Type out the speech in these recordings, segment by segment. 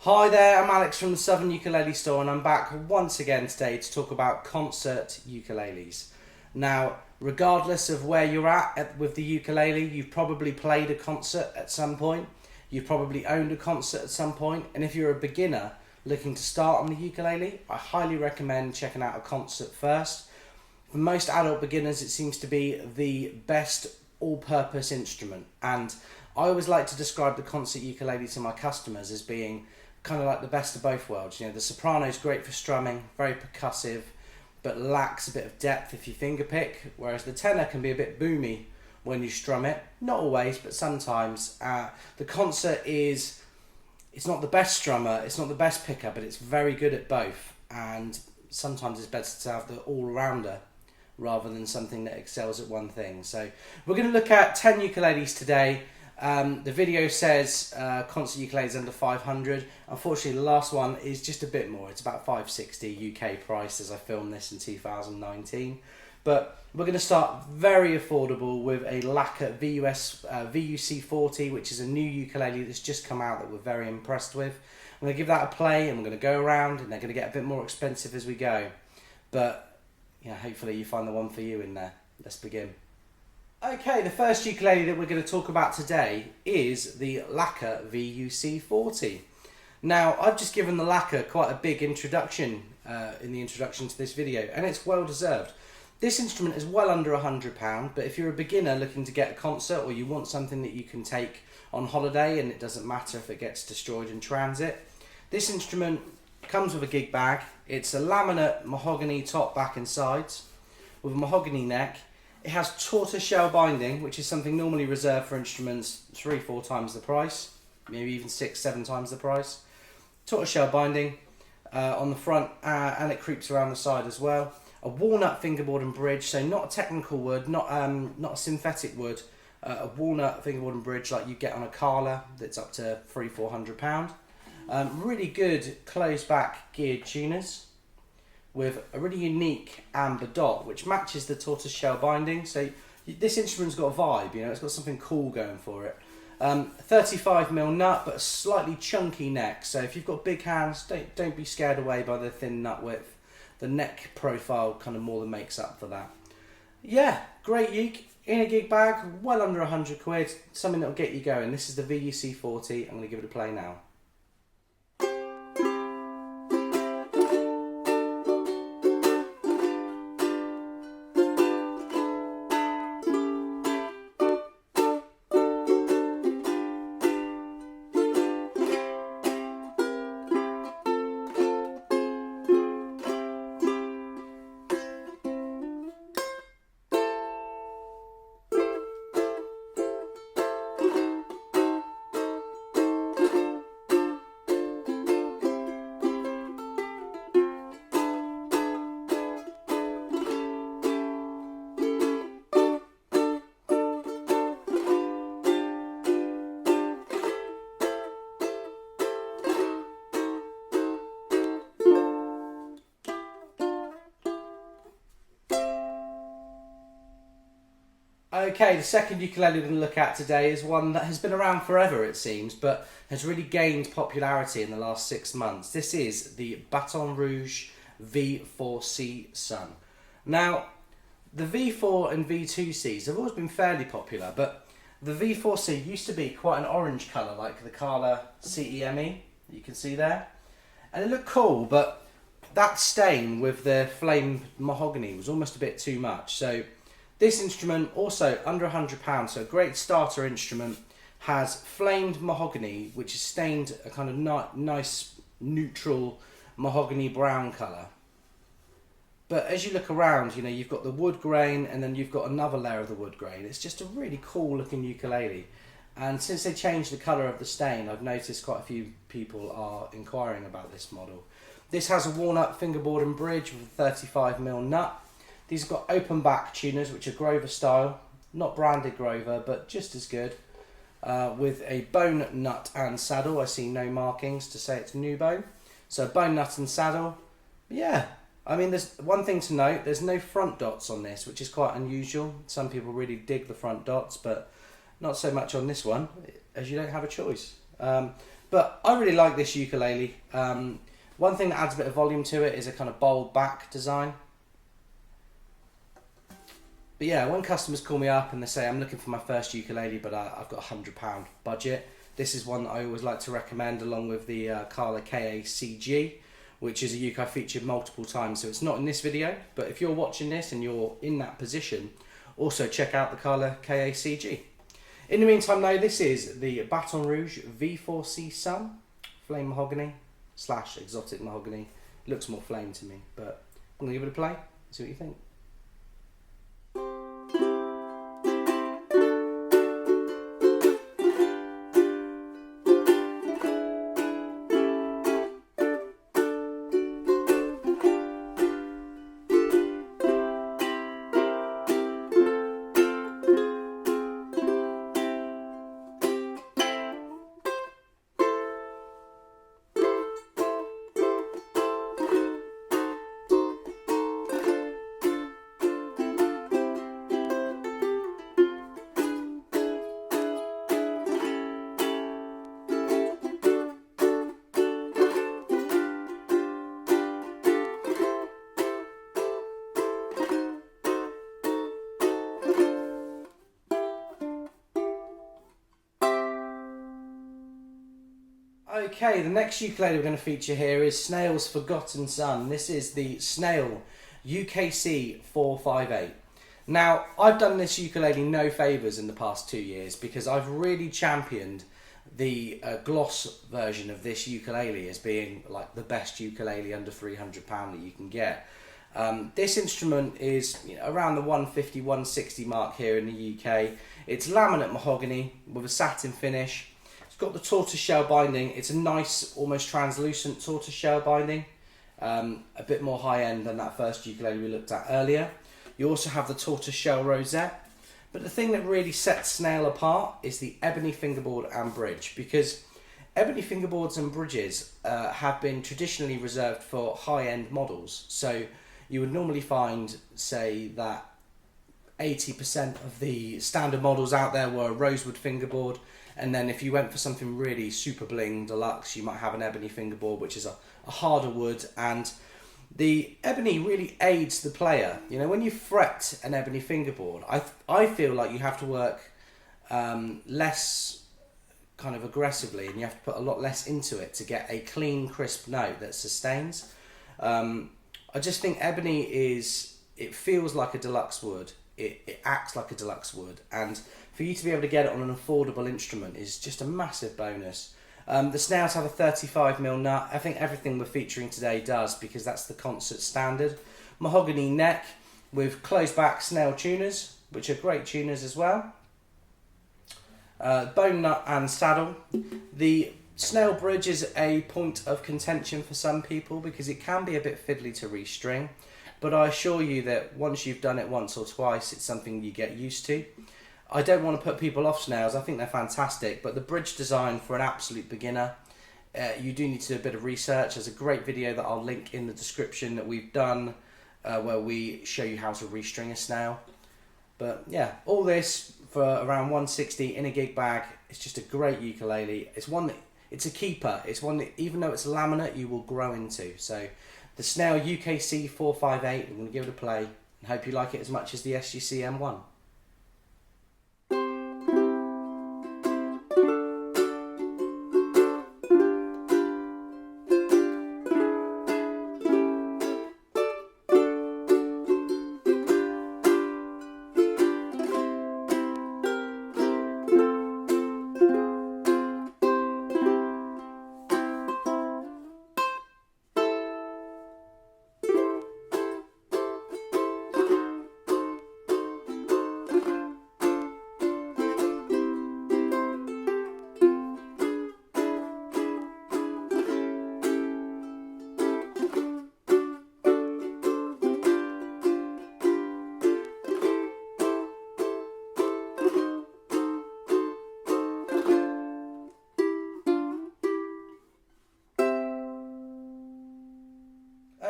Hi there, I'm Alex from the Southern Ukulele Store and I'm back once again today to talk about concert ukuleles. Now, regardless of where you're at with the ukulele, you've probably played a concert at some point, you've probably owned a concert at some point, and if you're a beginner looking to start on the ukulele, I highly recommend checking out a concert first. For most adult beginners, it seems to be the best all-purpose instrument, and I always like to describe the concert ukulele to my customers as being kind of like the best of both worlds. You know, the soprano is great for strumming, very percussive, but lacks a bit of depth if you finger pick, whereas the tenor can be a bit boomy when you strum it. Not always, but sometimes. The concert it's not the best strummer, it's not the best picker, but it's very good at both, and sometimes it's better to have the all-rounder rather than something that excels at one thing. So we're going to look at 10 ukuleles today. The video says concert ukuleles under 500. Unfortunately, the last one is just a bit more. It's about 560 UK price as I filmed this in 2019. But we're going to start very affordable with a lacquer VUC40, which is a new ukulele that's just come out that we're very impressed with. I'm going to give that a play and we're going to go around, and they're going to get a bit more expensive as we go. But yeah, hopefully you find the one for you in there. Let's begin. Okay, the first ukulele that we're going to talk about today is the lacquer VUC40. Now, I've just given the lacquer quite a big introduction in the introduction to this video, and it's well deserved. This instrument is well under £100, but if you're a beginner looking to get a concert, or you want something that you can take on holiday and it doesn't matter if it gets destroyed in transit, this instrument comes with a gig bag. It's a laminate mahogany top, back and sides with a mahogany neck. It has tortoiseshell binding, which is something normally reserved for instruments 3-4 times the price, maybe even 6-7 times the price. Tortoiseshell binding on the front, and it creeps around the side as well. A walnut fingerboard and bridge, so not a technical wood, not a synthetic wood, a walnut fingerboard and bridge like you get on a Kala that's up to £300-400. Really good closed back geared tuners with a really unique amber dot which matches the tortoiseshell binding. So this instrument's got a vibe, you know, it's got something cool going for it. 35mm nut, but a slightly chunky neck, so if you've got big hands, don't be scared away by the thin nut width. The neck profile kind of more than makes up for that. Yeah, great uke in a gig bag, well under 100 quid, something that'll get you going. This is the VUC40. I'm going to give it a play now. Okay, the second ukulele we're going to look at today is one that has been around forever, it seems, but has really gained popularity in the last 6 months. This is the Baton Rouge V4C Sun. Now, the V4 and V2Cs have always been fairly popular, but the V4C used to be quite an orange colour, like the Kala CEME, you can see there. And it looked cool, but that stain with the flamed mahogany was almost a bit too much. So this instrument, also under £100, so a great starter instrument, has flamed mahogany, which is stained a kind of nice neutral mahogany brown colour. But as you look around, you know, you've got the wood grain and then you've got another layer of the wood grain. It's just a really cool looking ukulele. And since they changed the colour of the stain, I've noticed quite a few people are inquiring about this model. This has a walnut fingerboard and bridge with a 35mm nut. These have got open back tuners, which are Grover style, not branded Grover, but just as good. With a bone nut and saddle. I see no markings to say it's new bone. So bone nut and saddle. Yeah, I mean, there's one thing to note, there's no front dots on this, which is quite unusual. Some people really dig the front dots, but not so much on this one, as you don't have a choice. But I really like this ukulele. One thing that adds a bit of volume to it is a kind of bold back design. But yeah, when customers call me up and they say, I'm looking for my first ukulele, but I've got a £100 budget, this is one that I always like to recommend, along with the Kala KACG, which is a uke I featured multiple times. So it's not in this video, but if you're watching this and you're in that position, also check out the Kala KACG. In the meantime though, this is the Baton Rouge V4C Sun, flame mahogany / exotic mahogany. Looks more flame to me, but I'm going to give it a play, see what you think. Okay, the next ukulele we're going to feature here is Snail's Forgotten Son. This is the Snail UKC 458. Now, I've done this ukulele no favours in the past 2 years because I've really championed the gloss version of this ukulele as being like the best ukulele under £300 that you can get. This instrument is around the 150, 160 mark here in the UK. It's laminate mahogany with a satin finish. It's got the tortoiseshell binding. It's a nice, almost translucent tortoiseshell binding. A bit more high-end than that first ukulele we looked at earlier. You also have the tortoiseshell rosette. But the thing that really sets Snail apart is the ebony fingerboard and bridge, because ebony fingerboards and bridges have been traditionally reserved for high-end models. So you would normally find, say, that 80% of the standard models out there were a rosewood fingerboard, and then if you went for something really super bling deluxe, you might have an ebony fingerboard, which is a harder wood, and the ebony really aids the player. You know, when you fret an ebony fingerboard, I feel like you have to work less kind of aggressively, and you have to put a lot less into it to get a clean, crisp note that sustains. I just think ebony it feels like a deluxe wood. It acts like a deluxe wood, and for you to be able to get it on an affordable instrument is just a massive bonus. The Snails have a 35mm nut. I think everything we're featuring today does, because that's the concert standard. Mahogany neck with closed back Snail tuners, which are great tuners as well. Bone nut and saddle. The Snail bridge is a point of contention for some people because it can be a bit fiddly to restring, but I assure you that once you've done it once or twice, it's something you get used to. I don't want to put people off Snails. I think they're fantastic, but the bridge design for an absolute beginner, you do need to do a bit of research. There's a great video that I'll link in the description that we've done where we show you how to restring a Snail. But yeah, all this for around 160 in a gig bag. It's just a great ukulele. It's a keeper. It's one that, even though it's laminate, you will grow into. So the Snail UKC 458, I'm going to give it a play and hope you like it as much as the SGC M1.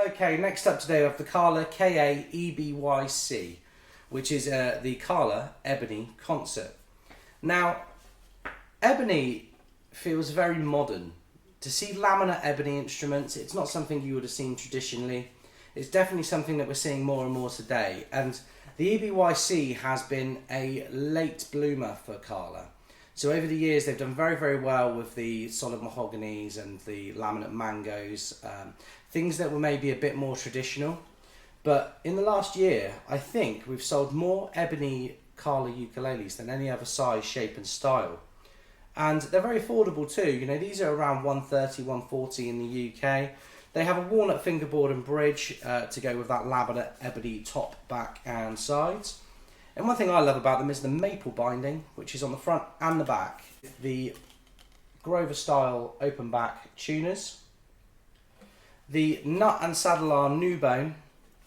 Okay, next up today we have the Kala EBYC, which is the Kala Ebony Concert. Now, ebony feels very modern. To see laminate ebony instruments, it's not something you would have seen traditionally. It's definitely something that we're seeing more and more today. And the EBYC has been a late bloomer for Kala. So over the years, they've done very, very well with the solid mahoganies and the laminate mangoes, things that were maybe a bit more traditional. But in the last year, I think we've sold more ebony Kala ukuleles than any other size, shape and style. And they're very affordable too. You know, these are around 130, 140 in the UK. They have a walnut fingerboard and bridge to go with that laminate ebony top, back and sides. And one thing I love about them is the maple binding, which is on the front and the back. The Grover style open back tuners. The nut and saddle are new bone,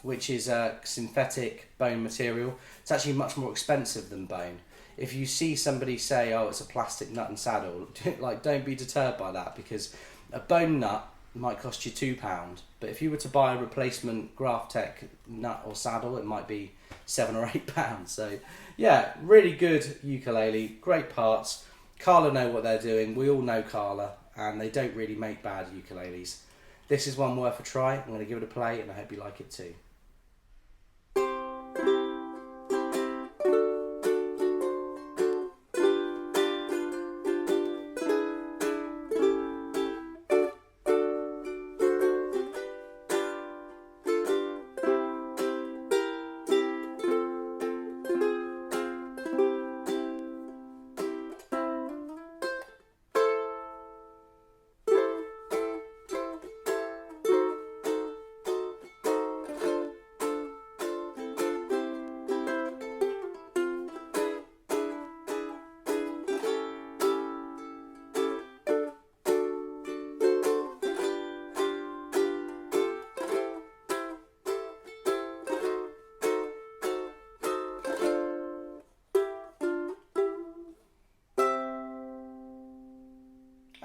which is a synthetic bone material. It's actually much more expensive than bone. If you see somebody say, oh, it's a plastic nut and saddle, like, don't be deterred by that, because a bone nut might cost you £2, but if you were to buy a replacement Graphtec nut or saddle, it might be £7 or £8. So yeah, really good ukulele, great parts. Kala know what they're doing. We all know Kala, and they don't really make bad ukuleles. This is one worth a try. I'm going to give it a play, and I hope you like it too.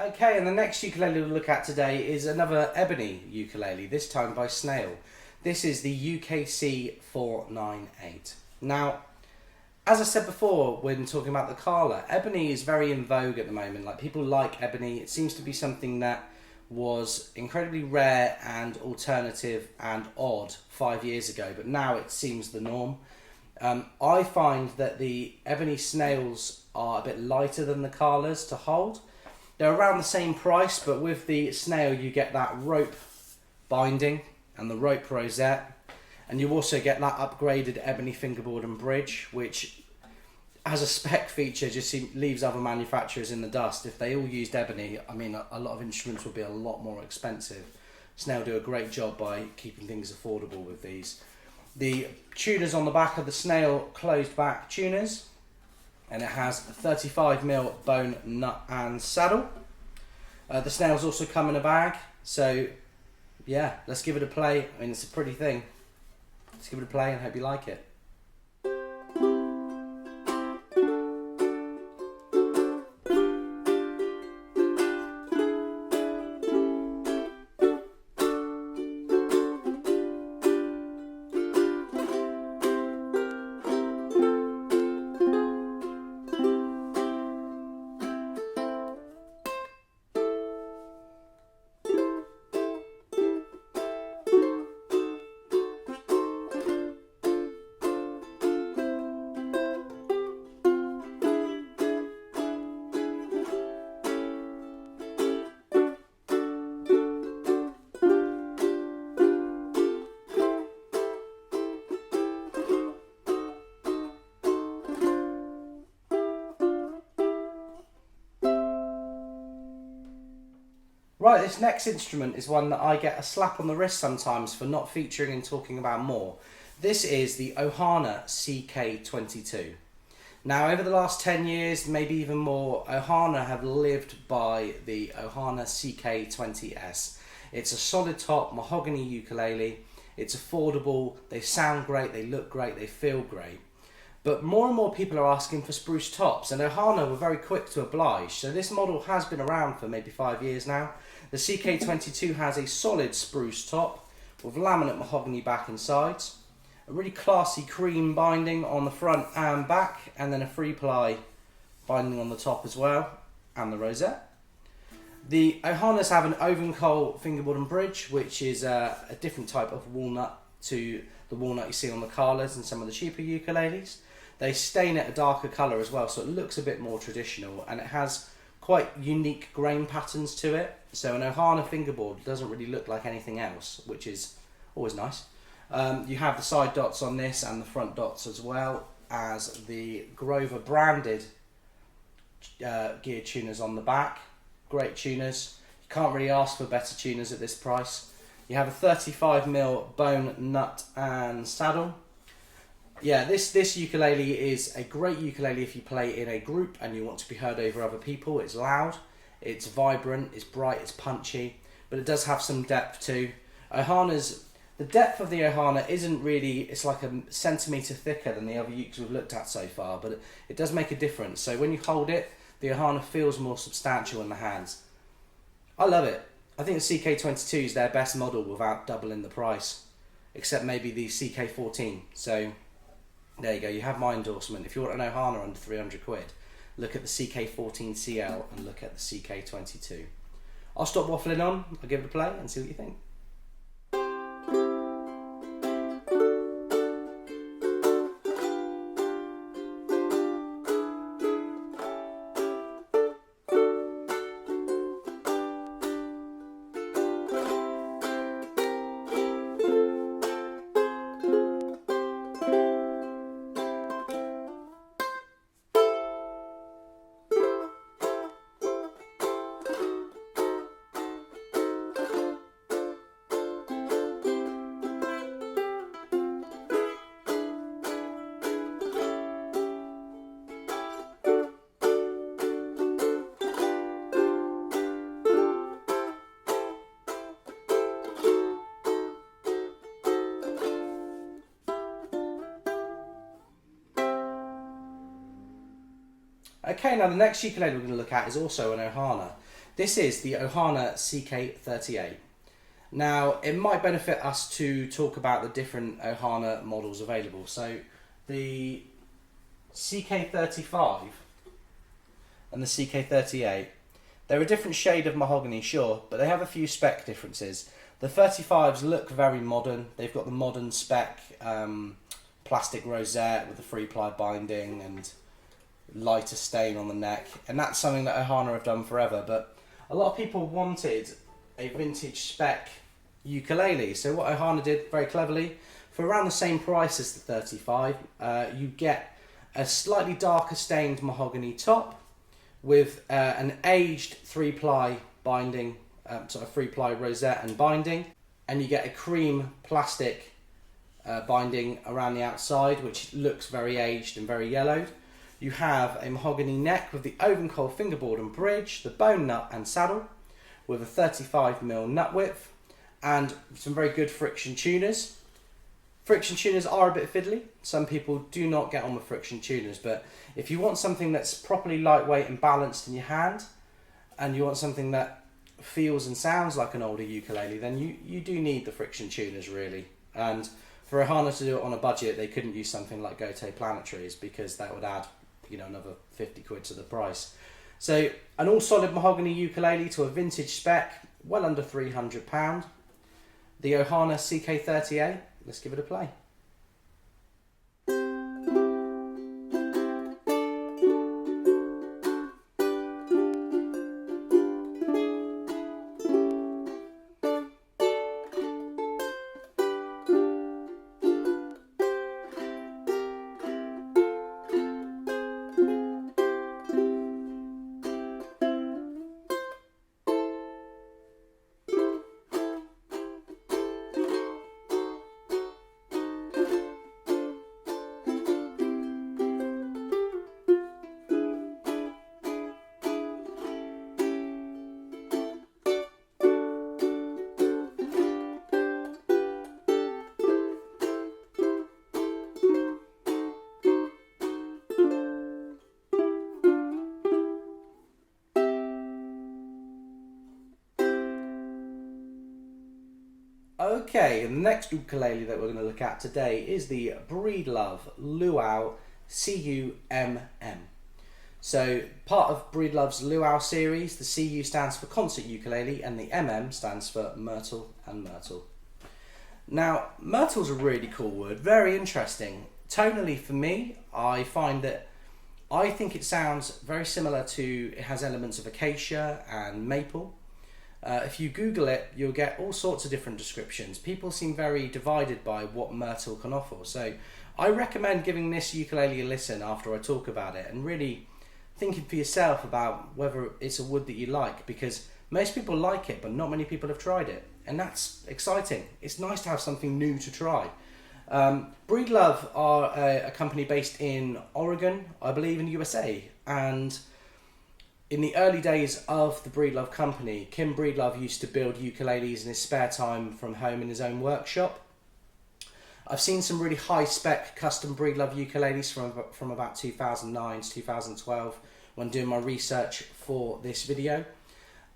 Okay, and the next ukulele we'll look at today is another ebony ukulele, this time by Snail. This is the UKC 498. Now, as I said before when talking about the Kala, ebony is very in vogue at the moment. Like, people like ebony. It seems to be something that was incredibly rare and alternative and odd 5 years ago, but now it seems the norm. I find that the ebony Snails are a bit lighter than the Kalas to hold. They're around the same price, but with the Snail you get that rope binding and the rope rosette, and you also get that upgraded ebony fingerboard and bridge, which as a spec feature just leaves other manufacturers in the dust. If they all used ebony, I mean, a lot of instruments would be a lot more expensive. Snail do a great job by keeping things affordable with these. The tuners on the back of the Snail closed back tuners, and it has a 35mm bone nut and saddle. The Snails also come in a bag, so yeah, let's give it a play. I mean, it's a pretty thing. Let's give it a play and hope you like it. Right, this next instrument is one that I get a slap on the wrist sometimes for not featuring and talking about more. This is the Ohana CK22. Now, over the last 10 years, maybe even more, Ohana have lived by the Ohana CK20S. It's a solid top mahogany ukulele. It's affordable, they sound great, they look great, they feel great. But more and more people are asking for spruce tops, and Ohana were very quick to oblige. So this model has been around for maybe 5 years now. The CK22 has a solid spruce top with laminate mahogany back and sides, a really classy cream binding on the front and back, and then a free ply binding on the top as well, and the rosette. The Ohanas have an oven coal fingerboard and bridge, which is a different type of walnut to the walnut you see on the Kalas and some of the cheaper ukuleles. They stain it a darker colour as well, so it looks a bit more traditional, and it has quite unique grain patterns to it. So an Ohana fingerboard doesn't really look like anything else, which is always nice. You have the side dots on this and the front dots, as well as the Grover branded gear tuners on the back. Great tuners. You can't really ask for better tuners at this price. You have a 35mm bone, nut and saddle. Yeah, this ukulele is a great ukulele if you play in a group and you want to be heard over other people. It's loud, it's vibrant, it's bright, it's punchy, but it does have some depth too. The depth of the Ohana isn't really, it's like a centimetre thicker than the other ukes we've looked at so far, but it does make a difference. So when you hold it, the Ohana feels more substantial in the hands. I love it. I think the CK22 is their best model without doubling the price, except maybe the CK14. So there you go, you have my endorsement. If you want an Ohana under 300 quid, look at the CK14CL and look at the CK22. I'll stop waffling on, I'll give it a play and see what you think. Okay, now the next ukulele we're going to look at is also an Ohana. This is the Ohana CK38. Now, it might benefit us to talk about the different Ohana models available. So, the CK35 and the CK38, they're a different shade of mahogany, sure, but they have a few spec differences. The 35s look very modern. They've got the modern spec plastic rosette with the 3-ply binding and lighter stain on the neck, and that's something that Ohana have done forever, but a lot of people wanted a vintage spec ukulele. So what Ohana did very cleverly, for around the same price as the 35, you get a slightly darker stained mahogany top with an aged 3-ply binding, sort of 3-ply rosette and binding, and you get a cream plastic binding around the outside, which looks very aged and very yellowed. You have a mahogany neck with the oven coal fingerboard and bridge, the bone nut and saddle with a 35mm nut width, and some very good friction tuners. Friction tuners are a bit fiddly. Some people do not get on with friction tuners, but if you want something that's properly lightweight and balanced in your hand, and you want something that feels and sounds like an older ukulele, then you do need the friction tuners really. And for Ohana to do it on a budget, they couldn't use something like Gote Planetaries because that would add, you know, another 50 quid to the price. So an all solid mahogany ukulele to a vintage spec, well under £300. The Ohana CK38, let's give it a play. Okay, and the next ukulele that we're going to look at today is the Breedlove Luau CUMM. So part of Breedlove's Luau series, the CU stands for Concert Ukulele and the MM stands for Myrtle and Myrtle. Now, myrtle's a really cool word, very interesting. Tonally for me, I think it sounds very similar to, it has elements of acacia and maple. If you Google it, you'll get all sorts of different descriptions. People seem very divided by what myrtle can offer. So I recommend giving this ukulele a listen after I talk about it and really thinking for yourself about whether it's a wood that you like, because most people like it, but not many people have tried it. And that's exciting. It's nice to have something new to try. Breedlove are a company based in Oregon, I believe in the USA, and in the early days of the Breedlove company, Kim Breedlove used to build ukuleles in his spare time from home in his own workshop. I've seen some really high spec custom Breedlove ukuleles from about 2009 to 2012 when doing my research for this video,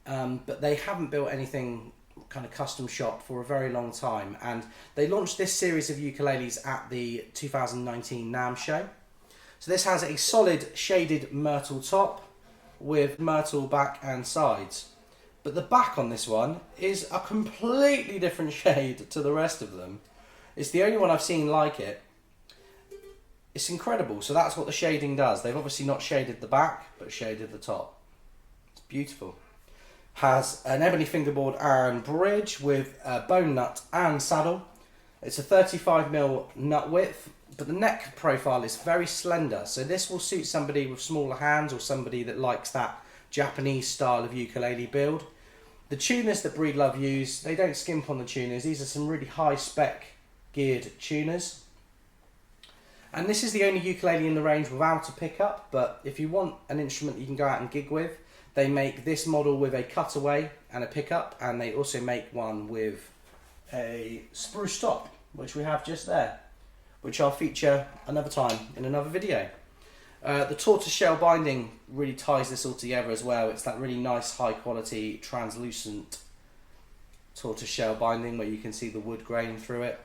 but they haven't built anything kind of custom shop for a very long time, and they launched this series of ukuleles at the 2019 NAMM show. So this has a solid shaded myrtle top with myrtle back and sides, but the back on this one is a completely different shade to the rest of them. It's the only one I've seen like it. It's incredible. So that's what the shading does. They've obviously not shaded the back, but shaded the top. It's beautiful. Has an ebony fingerboard and bridge with a bone nut and saddle. It's a 35mm nut width, but the neck profile is very slender, so this will suit somebody with smaller hands or somebody that likes that Japanese style of ukulele build. The tuners that Breedlove use, they don't skimp on the tuners. These are some really high spec geared tuners. And this is the only ukulele in the range without a pickup, but if you want an instrument you can go out and gig with, they make this model with a cutaway and a pickup, and they also make one with a spruce top, which we have just there, which I'll feature another time in another video. The tortoiseshell binding really ties this all together as well. It's that really nice high quality translucent tortoiseshell binding where you can see the wood grain through it.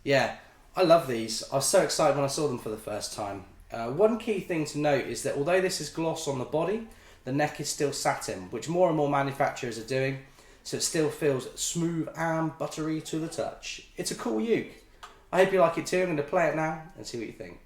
Yeah, I love these. I was so excited when I saw them for the first time. One key thing to note is that although this is gloss on the body, the neck is still satin, which more and more manufacturers are doing, so it still feels smooth and buttery to the touch. It's a cool uke. I hope you like it too. I'm going to play it now and see what you think.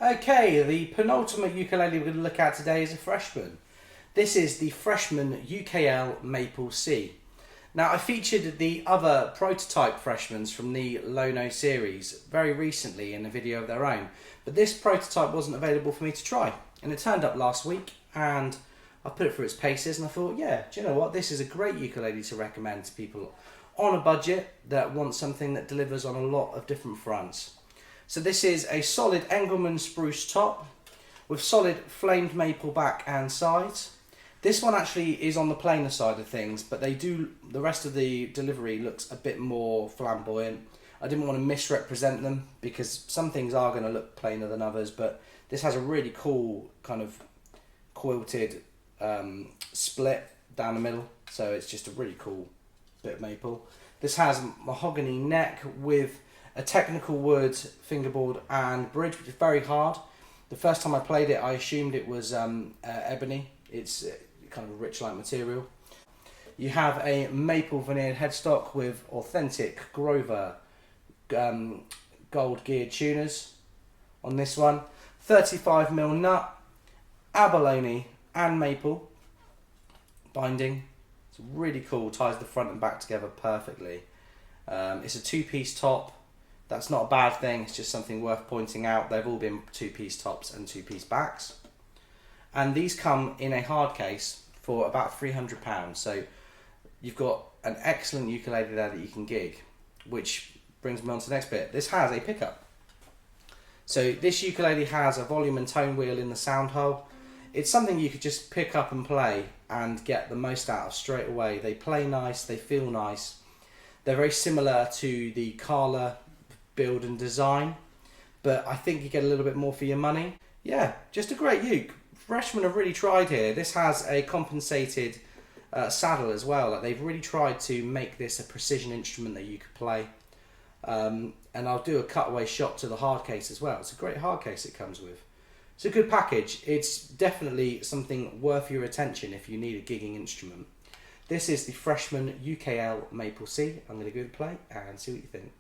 Okay, the penultimate ukulele we're going to look at today is a Freshman. This is the Freshman UKL Maple C. Now, I featured the other prototype Freshmans from the Lono series very recently in a video of their own, but this prototype wasn't available for me to try, and it turned up last week, and I put it through its paces, and I thought, yeah, do you know what, this is a great ukulele to recommend to people on a budget that want something that delivers on a lot of different fronts. So this is a solid Engelmann spruce top with solid flamed maple back and sides. This one actually is on the plainer side of things, but the rest of the delivery looks a bit more flamboyant. I didn't want to misrepresent them because some things are going to look plainer than others, but this has a really cool kind of quilted split down the middle, so it's just a really cool bit of maple. This has mahogany neck with a technical wood fingerboard and bridge, which is very hard. The first time I played it, I assumed it was ebony. It's kind of a rich light material. You have a maple veneered headstock with authentic Grover gold geared tuners on this one. 35mm nut, abalone and maple binding. It's really cool, ties the front and back together perfectly. It's a two-piece top. That's not a bad thing, it's just something worth pointing out. They've all been two-piece tops and two-piece backs. And these come in a hard case for about £300. So you've got an excellent ukulele there that you can gig, which brings me on to the next bit. This has a pickup. So this ukulele has a volume and tone wheel in the sound hole. It's something you could just pick up and play and get the most out of straight away. They play nice, they feel nice. They're very similar to the Kala build and design, but I think you get a little bit more for your money. Yeah, just a great uke. Freshman have really tried here. This has a compensated saddle as well. Like, they've really tried to make this a precision instrument that you could play. And I'll do a cutaway shot to the hard case as well. It's a great hard case it comes with. It's a good package. It's definitely something worth your attention if you need a gigging instrument. This is the Freshman UKL Maple C. I'm going to give it a play and see what you think.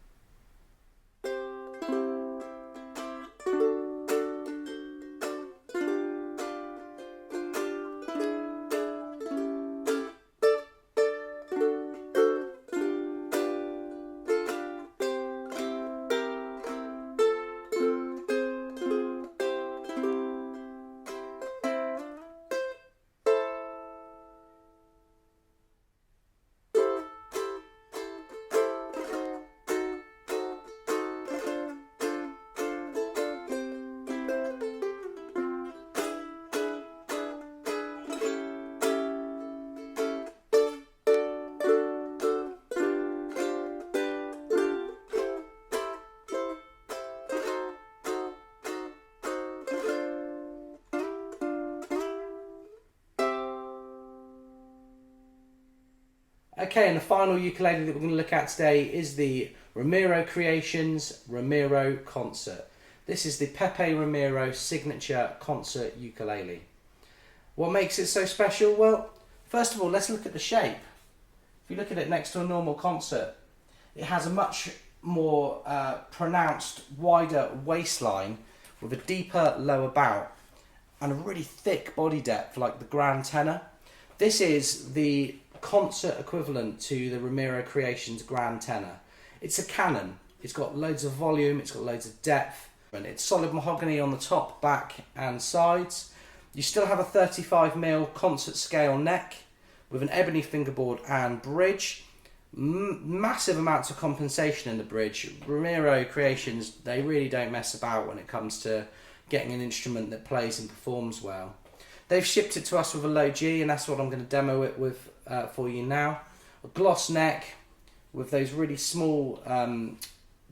Okay, and the final ukulele that we're going to look at today is the Romero Creations Romero Concert. This is the Pepe Romero signature concert ukulele. What makes it so special? Well, first of all, let's look at the shape. If you look at it next to a normal concert, it has a much more pronounced, wider waistline with a deeper lower bout and a really thick body depth like the grand tenor. This is the concert equivalent to the Romero Creations grand tenor. It's a canon. It's got loads of volume, it's got loads of depth, and it's solid mahogany on the top, back and sides. You still have a 35mm concert scale neck with an ebony fingerboard and bridge. Massive amounts of compensation in the bridge. Romero Creations, they really don't mess about when it comes to getting an instrument that plays and performs well. They've shipped it to us with a low G, and that's what I'm going to demo it with for you now. A gloss neck with those really small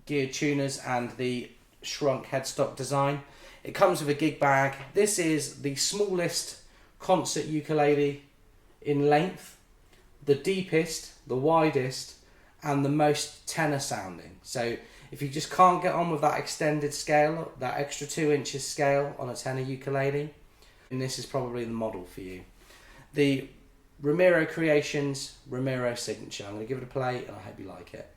geared tuners and the shrunk headstock design. It comes with a gig bag. This is the smallest concert ukulele in length, the deepest, the widest, and the most tenor sounding. So if you just can't get on with that extended scale, that extra 2 inches scale on a tenor ukulele, and this is probably the model for you. The Romero Creations Romero Signature. I'm going to give it a play and I hope you like it.